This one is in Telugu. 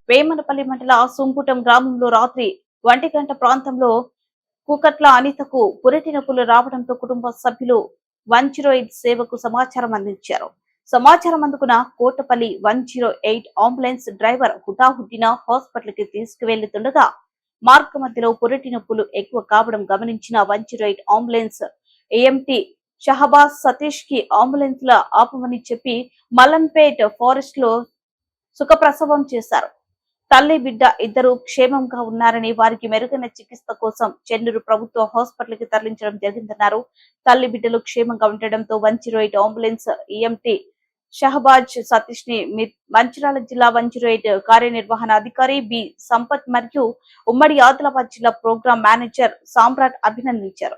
వేమనపల్లి మండల సుంకుటం గ్రామంలో రాత్రి 1 గంట ప్రాంతంలో కూకట్ల అనితకు పురిటినొప్పులు రావడంతో కుటుంబ సభ్యులు 108 సేవకు సమాచారం అందించారు. సమాచారం అందుకున్న కోటపల్లి 108 అంబులెన్స్ డ్రైవర్ హుటాహుటిన హాస్పిటల్ కి తీసుకువెళ్తుండగా మార్గ మధ్యలో పురిటినొప్పులు ఎక్కువ కావడం గమనించిన 108 అంబులెన్స్ ఏఎంటీ షహబాజ్ సతీష్ కి అంబులెన్స్ ల ఆపమని చెప్పి మలన్పేట్ ఫారెస్ట్ లో సుఖప్రసవం చేశారు. తల్లి బిడ్డ ఇద్దరు క్షేమంగా ఉన్నారని వారికి మెరుగైన చికిత్స కోసం చెన్నూరు ప్రభుత్వ హాస్పిటల్ కి తరలించడం జరిగిందన్నారు. తల్లి బిడ్డలు క్షేమంగా ఉండడంతో 108 అంబులెన్స్ ఈఎంటీ షహబాజ్ సతీష్ ని మంచిర్యాల జిల్లా 108 కార్యనిర్వహణ అధికారి బి సంపత్ మరియు ఉమ్మడి ఆదిలాబాద్ జిల్లా ప్రోగ్రాం మేనేజర్ సామ్రాట్ అభినందించారు.